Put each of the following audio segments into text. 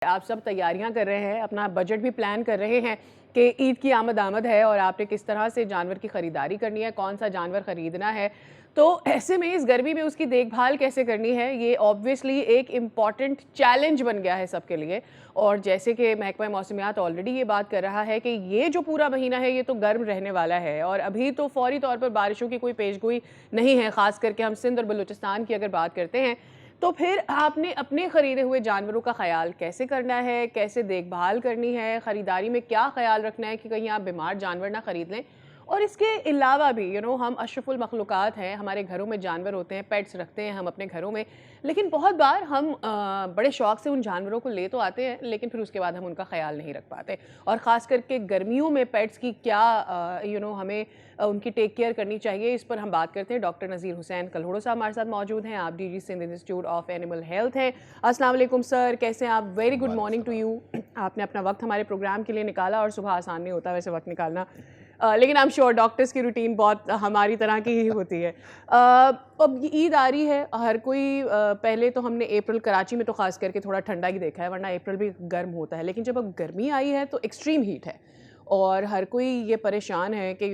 आप सब तैयारियां कर रहे हैं, अपना बजट भी प्लान कर रहे हैं कि ईद की आमद है और आपने किस तरह से जानवर की ख़रीदारी करनी है, कौन सा जानवर ख़रीदना है। तो ऐसे में इस गर्मी में उसकी देखभाल कैसे करनी है, ये ऑब्वियसली एक इम्पॉर्टेंट चैलेंज बन गया है सबके लिए। और जैसे कि महकमा मौसमियात ऑलरेडी ये बात कर रहा है कि ये जो पूरा महीना है ये तो गर्म रहने वाला है और अभी तो फौरी तौर पर बारिशों की कोई पेशगोई नहीं है। ख़ास करके हम सिंध और बलूचिस्तान की अगर बात करते हैं तो फिर आपने अपने ख़रीदे हुए जानवरों का ख्याल कैसे करना है, कैसे देखभाल करनी है, ख़रीदारी में क्या ख्याल रखना है कि कहीं आप बीमार जानवर ना ख़रीद लें। और इसके अलावा भी हम अशरफुल मखलूक़ात हैं, हमारे घरों में जानवर होते हैं, पेट्स रखते हैं हम अपने घरों में, लेकिन बहुत बार हम बड़े शौक़ से उन जानवरों को ले तो आते हैं लेकिन फिर उसके बाद हम उनका ख्याल नहीं रख पाते। और ख़ास करके गर्मियों में पेट्स की क्या हमें उनकी टेक केयर करनी चाहिए, इस पर हम बात करते हैं। डॉक्टर नज़ीर हुसैन कल्होड़ो साहब हमारे साथ मौजूद हैं, आप DG Sindh institute of animal health हैं। अस्सलाम वालेकुम सर, कैसे हैं आप? Very good morning to you. आपने अपना वक्त हमारे प्रोग्राम के लिए निकाला और सुबह आसान नहीं होता वैसे वक्त निकालना, लेकिन आई एम श्योर डॉक्टर्स की रूटीन बहुत हमारी तरह की ही होती है। अब ईद आ रही है, हर कोई पहले तो हमने अप्रैल कराची में तो ख़ास करके थोड़ा ठंडा ही देखा है, वरना अप्रैल भी गर्म होता है, लेकिन जब अब गर्मी आई है तो एक्सट्रीम हीट है और हर कोई ये परेशान है कि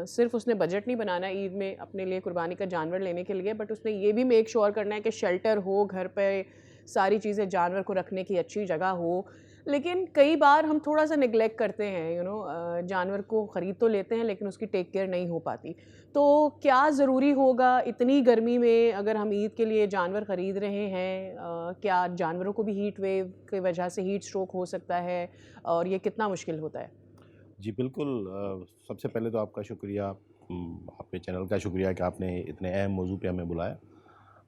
सिर्फ उसने बजट नहीं बनाना ईद में अपने लिए कुर्बानी का जानवर लेने के लिए, बट उसने ये भी मेक श्योर करना है कि शेल्टर हो, घर पे सारी चीज़ें जानवर को रखने की अच्छी जगह हो। लेकिन कई बार हम थोड़ा सा निगलेक्ट करते हैं, जानवर को ख़रीद तो लेते हैं लेकिन उसकी टेक केयर नहीं हो पाती। तो क्या ज़रूरी होगा इतनी गर्मी में, अगर हम ईद के लिए जानवर ख़रीद रहे हैं, क्या जानवरों को भी हीट वेव की वजह से हीट स्ट्रोक हो सकता है और ये कितना मुश्किल होता है? जी बिल्कुल। सबसे पहले तो आपका शुक्रिया, आपके चैनल का शुक्रिया कि आपने इतने अहम मौजू पे हमें बुलाया।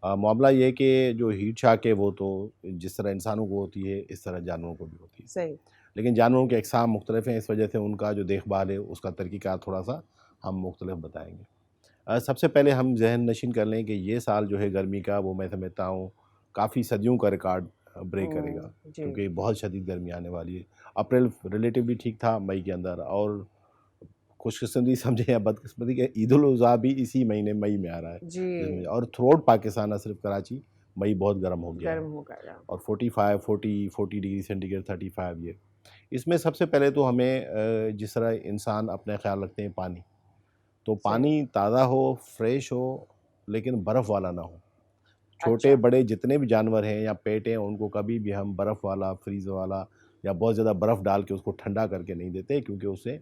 मामला ये है कि जो हीट शाक है वो तो जिस तरह इंसानों को होती है इस तरह जानवरों को भी होती है, सही। लेकिन जानवरों के अक़साम मुख्तलिफ हैं, इस वजह से उनका जो देखभाल है उसका तरीक़ाकार थोड़ा सा हम मुख्तलिफ बताएँगे। सबसे पहले हम ज़हन नशीन कर लें कि ये साल जो है गर्मी का, वो मैं समझता हूँ काफ़ी सदियों का रिकॉर्ड ब्रेक करेगा, जी। क्योंकि बहुत शदीद गर्मी आने वाली है। अप्रैल रिलेटिवली ठीक था मई के अंदर, और खुशकिस्मती समझें या बदकिस्मती कि ईद उल अज़हा भी इसी महीने मई में आ रहा है, जी। और थ्रू आउट पाकिस्तान, न सिर्फ कराची, मई बहुत गर्म हो गया गर्म है। हो गया। और 45 40 डिग्री सेंटीग्रेड 35 ये। इसमें सबसे पहले तो हमें जिस तरह इंसान अपने ख्याल रखते हैं पानी, तो सही। पानी ताज़ा हो, फ्रेश हो, लेकिन बर्फ़ वाला ना हो। छोटे अच्छा। बड़े जितने भी जानवर हैं या पेट हैं, उनको कभी भी हम बर्फ़ वाला, फ्रीज़ वाला या बहुत ज़्यादा बर्फ़ डाल के उसको ठंडा करके नहीं देते, क्योंकि उससे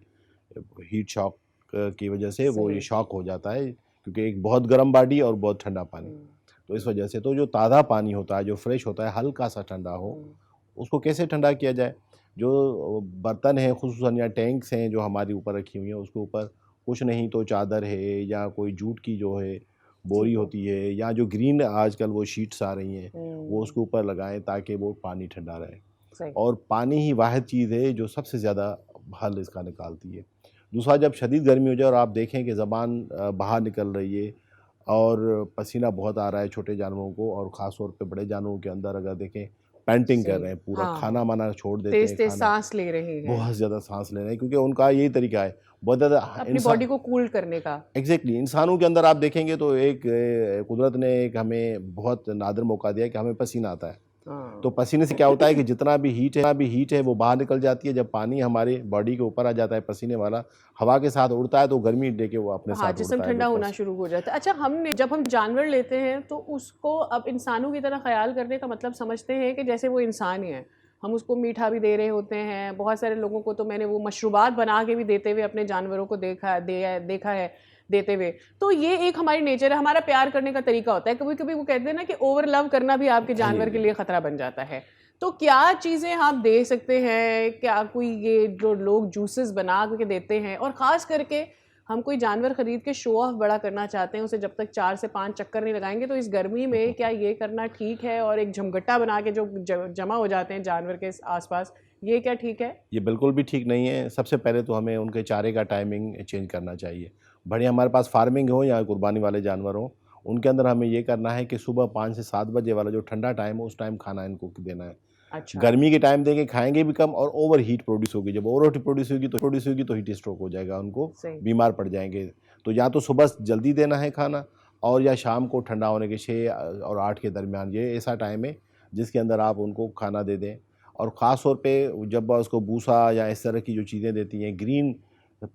हीट शॉक की वजह से वो ये सही। शॉक हो जाता है, क्योंकि एक बहुत गर्म बॉडी और बहुत ठंडा पानी। हम्म, तो इस वजह से तो जो ताज़ा पानी होता है, जो फ्रेश होता है, हल्का सा ठंडा हो, हम्म, उसको कैसे ठंडा किया जाए? जो बर्तन हैं खुसूसन, या टैंक्स हैं जो हमारी ऊपर रखी हुई हैं, उसके ऊपर कुछ नहीं तो चादर है या कोई जूट की जो है बोरी ठीक है। होती है, या जो ग्रीन आजकल वो शीट्स आ रही हैं, वो हम्म, उसके ऊपर लगाएं ताकि वो पानी ठंडा रहे। सही। और पानी ही वाहिद चीज़ है जो सबसे ज़्यादा हल इसका निकालती है। दूसरा, जब शदीद गर्मी हो जाए और आप देखें कि ज़बान बाहर निकल रही है और पसीना बहुत आ रहा है छोटे जानवरों को, और ख़ास तौर पे बड़े जानवरों के अंदर अगर देखें पैंटिंग कर सही। रहे हैं, पूरा हाँ। खाना-वाना छोड़ देते तेज हैं, तेज खाना सांस ले रही हैं, बहुत ज़्यादा साँस ले रहे हैं, क्योंकि उनका यही तरीका है। बहुत ज़्यादा अपनी बॉडी को कूल करने का। एग्ज़ैक्टली इंसानों के अंदर आप देखेंगे तो एक कुदरत ने एक हमें बहुत नादिर मौका दिया है कि हमें पसीना आता है। तो हाँ। पसीने से क्या होता है कि जितना भी हीट है वो बाहर निकल जाती है। जब पानी हमारे बॉडी के ऊपर आ जाता है पसीने वाला, हवा के साथ उड़ता है, तो गर्मी लेके वो अपने हाँ, साथ जिस्म उड़ता है ठंडा जो होना शुरू हो जाता है। अच्छा, हमने जब हम जानवर लेते हैं तो उसको अब इंसानों की तरह ख़्याल करने का मतलब समझते हैं कि जैसे वो इंसान ही है। हम उसको मीठा भी दे रहे होते हैं। बहुत सारे लोगों को तो मैंने वो मशरूबात बना के भी देते हुए अपने जानवरों को देखा है देते हुए। तो ये एक हमारी नेचर है, हमारा प्यार करने का तरीका होता है। कभी-कभी वो कहते हैं ना कि ओवर लव करना भी आपके जानवर के जी। लिए ख़तरा बन जाता है। तो क्या चीज़ें आप दे सकते हैं? क्या कोई ये जो लोग जूसेस बना के देते हैं, और ख़ास करके हम कोई जानवर ख़रीद के शो ऑफ बड़ा करना चाहते हैं, उसे जब तक 4 से 5 चक्कर नहीं लगाएँगे, तो इस गर्मी में क्या ये करना ठीक है? और एक झमगट्टा बना के जो जमा हो जाते हैं जानवर के आस-पास, ये क्या ठीक है? ये बिल्कुल भी ठीक नहीं है। सबसे पहले तो हमें उनके चारे का टाइमिंग चेंज करना चाहिए। बढ़िया हमारे पास फार्मिंग हो या कुर्बानी वाले जानवर हों, उनके अंदर हमें ये करना है कि सुबह 5 से 7 बजे वाला जो ठंडा टाइम है, उस टाइम खाना इनको देना है। अच्छा। गर्मी के टाइम देंगे, खाएँगे भी कम, और ओवर हीट प्रोड्यूस होगी। जब ओवर हीट प्रोड्यूस होगी तो हीट स्ट्रोक हो जाएगा उनको, सही। बीमार पड़ जाएँगे। तो या तो सुबह जल्दी देना है खाना, और या शाम को ठंडा होने के 6 और 8 के दरमियान, ये ऐसा टाइम है जिसके अंदर आप उनको खाना दे दें। और ख़ास तौर पे जब उसको भूसा या इस तरह की जो चीज़ें देती हैं, ग्रीन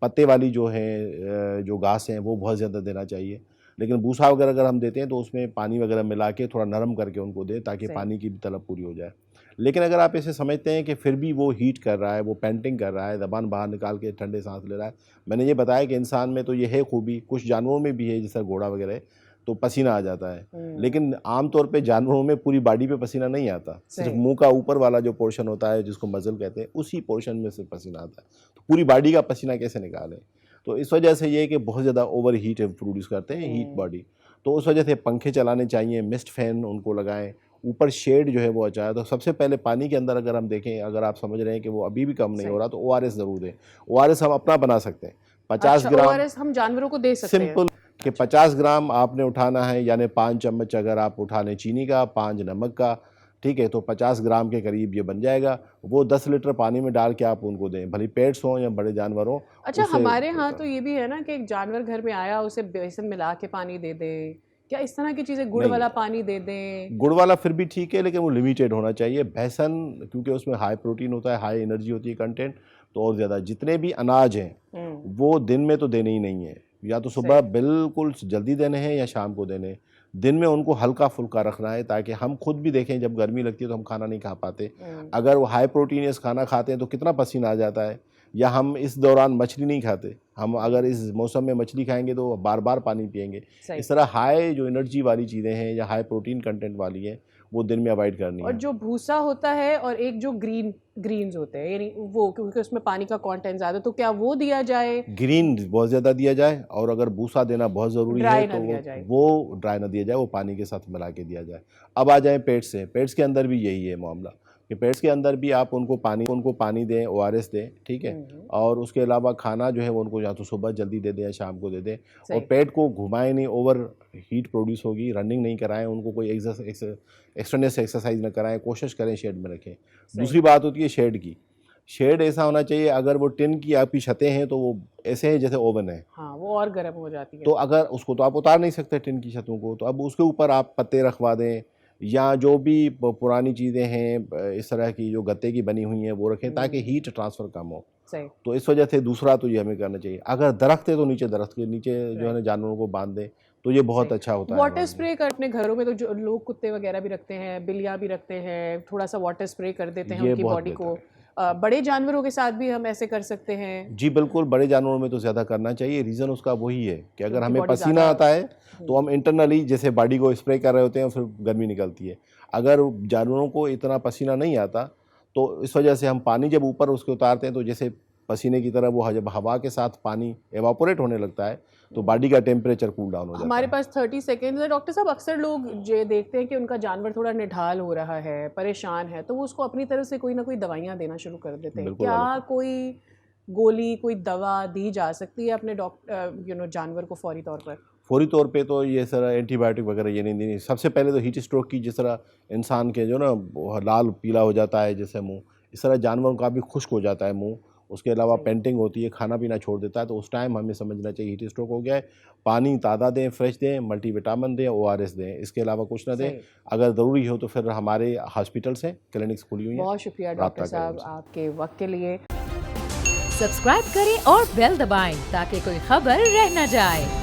पत्ते वाली जो है जो घास हैं वो बहुत ज़्यादा देना चाहिए। लेकिन भूसा वगैरह अगर हम देते हैं तो उसमें पानी वगैरह मिला के थोड़ा नरम करके उनको दें ताकि सही। पानी की भी तलब पूरी हो जाए। लेकिन अगर आप ऐसे समझते हैं कि फिर भी वो हीट कर रहा है, वो पैंटिंग कर रहा है, ज़बान बाहर निकाल के ठंडे सांस ले रहा है, मैंने ये बताया कि इंसान में तो ये है खूबी, कुछ जानवरों में भी है जैसा घोड़ा वगैरह है, तो पसीना आ जाता है। लेकिन आमतौर पे जानवरों में पूरी बॉडी पे पसीना नहीं आता, सिर्फ सही। मुंह का ऊपर वाला जो पोर्शन होता है जिसको मसल कहते हैं, उसी पोर्शन में से पसीना आता है। तो पूरी बॉडी का पसीना कैसे निकालें? तो इस वजह से ये है कि बहुत ज़्यादा ओवर हीट प्रोड्यूस करते हैं, हीट बॉडी। तो उस वजह से पंखे चलाने चाहिए, मिस्ट फैन उनको लगाएं, ऊपर शेड जो है वो अच्छा है। तो सबसे पहले पानी के अंदर अगर हम देखें, अगर आप समझ रहे हैं कि वो अभी भी कम नहीं सही। हो रहा, तो ओआरएस ज़रूर दें। ओआरएस हम अपना बना सकते हैं। 50 अच्छा, ग्राम ओआरएस हम जानवरों को दे सकते हैं? सिंपल कि 50 ग्राम आपने उठाना है, यानी 5 चम्मच अगर आप उठा लें चीनी का, 5 नमक का, ठीक है, तो 50 ग्राम के करीब ये बन जाएगा। वो 10 लीटर पानी में डाल के आप उनको दें, भले पेट्स हों या बड़े जानवर हों। अच्छा, उससे हमारे यहाँ होता तो है। ये भी है ना कि एक जानवर घर में आया, उसे बेसन मिला के पानी दे दें, क्या इस तरह की चीज़ें, गुड़ नहीं, वाला पानी दे दें? गुड़ वाला फिर भी ठीक है, लेकिन वो लिमिटेड होना चाहिए। बेसन क्योंकि उसमें हाई प्रोटीन होता है, हाई एनर्जी होती है कंटेंट, तो और ज़्यादा जितने भी अनाज हैं वो दिन में तो देने ही नहीं है, या तो सुबह सही। बिल्कुल जल्दी देने हैं या शाम को देने हैं। दिन में उनको हल्का फुल्का रखना है ताकि हम खुद भी देखें, जब गर्मी लगती है तो हम खाना नहीं खा पाते। अगर वो हाई प्रोटीनियस खाना खाते हैं तो कितना पसीना आ जाता है। या हम इस दौरान मछली नहीं खाते, हम अगर इस मौसम में मछली खाएंगे तो बार बार पानी पिएंगे। सही। इस तरह हाई जो एनर्जी वाली चीज़ें हैं या हाई प्रोटीन कंटेंट वाली हैं वो दिन में अवॉइड करनी और है। जो भूसा होता है और एक जो ग्रीन्स होते हैं, यानी वो, क्योंकि उसमें पानी का कंटेंट ज़्यादा, तो क्या वो दिया जाए? ग्रीन बहुत ज़्यादा दिया जाए, और अगर भूसा देना बहुत ज़रूरी है ड्राई तो ना दिया जाए? वो ड्राई ना दिया जाए, वो पानी के साथ मिला के दिया जाए। अब आ जाए पेट्स से। पेट्स के अंदर भी यही है मामला कि पेट्स के अंदर भी आप उनको पानी दें, ओआरएस दें, ठीक है। और उसके अलावा खाना जो है वो उनको या तो सुबह जल्दी दे दें या शाम को दे दें। और सही। पेट को घुमाएं नहीं, ओवर हीट प्रोड्यूस होगी। रनिंग नहीं कराएं उनको, कोई एक्सट्रेनियस एक्सरसाइज ना कराएं, कोशिश करें शेड में रखें। दूसरी बात होती है शेड की। शेड ऐसा होना चाहिए, अगर वो टिन की आपकी छतें हैं तो वो ऐसे हैं जैसे ओवन है। हाँ, वो और गर्म हो जाती है। तो अगर उसको तो आप उतार नहीं सकते टिन की छतों को, तो अब उसके ऊपर आप पत्ते रखवा दें, या जो भी पुरानी चीज़ें हैं इस तरह की जो गत्ते की बनी हुई हैं वो रखें ताकि हीट ट्रांसफ़र कम हो। सही। तो इस वजह से दूसरा तो ये हमें करना चाहिए। अगर दरख्त है तो नीचे दरख्त के नीचे जो है ना राइट। जानवरों को बांध दें, तो ये बहुत सही। अच्छा होता है वाटर हमारे लिए। स्प्रे कर अपने घरों में, तो जो लोग कुत्ते वगैरह भी रखते हैं, बिल्लियाँ भी रखते हैं, थोड़ा सा वाटर स्प्रे कर देते हैं ये उनकी बहुत बॉडी बेहतर को। है। बड़े जानवरों के साथ भी हम ऐसे कर सकते हैं, जी बिल्कुल, बड़े जानवरों में तो ज़्यादा करना चाहिए। रीज़न उसका वही है कि अगर क्योंकि हमें बॉडी पसीना ज़्यादा। आता है तो हम इंटरनली जैसे बॉडी को स्प्रे कर रहे होते हैं, फिर गर्मी निकलती है। अगर जानवरों को इतना पसीना नहीं आता, तो इस वजह से हम पानी जब ऊपर उसके उतारते हैं तो जैसे पसीने की तरह वो जब हवा के साथ पानी एवापोरेट होने लगता है तो बॉडी का टेम्परेचर कूल डाउन हो जाता हमारे है। पास 30 सेकेंड्स है। डॉक्टर साहब, अक्सर लोग ये देखते हैं कि उनका जानवर थोड़ा निढाल हो रहा है, परेशान है, तो वो उसको अपनी तरफ से कोई ना कोई दवाइयाँ देना शुरू कर देते हैं। बिल्कुल क्या गलत है। कोई गोली, कोई दवा दी जा सकती है अपने जानवर को फौरी तौर पर? फौरी तौर पे तो ये सारा एंटीबायोटिक वगैरह ये नहीं देनी। सबसे पहले तो हीट स्ट्रोक की, जिस तरह इंसान के जो ना वो लाल पीला हो जाता है जैसे मुंह, इस तरह जानवरों का भी खुश्क हो जाता है मुंह। उसके अलावा सही। पेंटिंग होती है, खाना पीना छोड़ देता है, तो उस टाइम हमें समझना चाहिए हीट स्ट्रोक हो गया है। पानी ताज़ा दें, फ्रेश दें, मल्टीविटामिन दें, ओआरएस दें, इसके अलावा कुछ ना दें। सही। अगर ज़रूरी हो तो फिर हमारे हॉस्पिटल्स हैं, क्लिनिक्स खुली हुई हैं, बहुत शुक्रिया राब्ता डॉक्टर करें साहब उनसे। आपके वक्त के लिए। सब्सक्राइब करें और बेल दबाएं ताकि कोई खबर रह न जाए।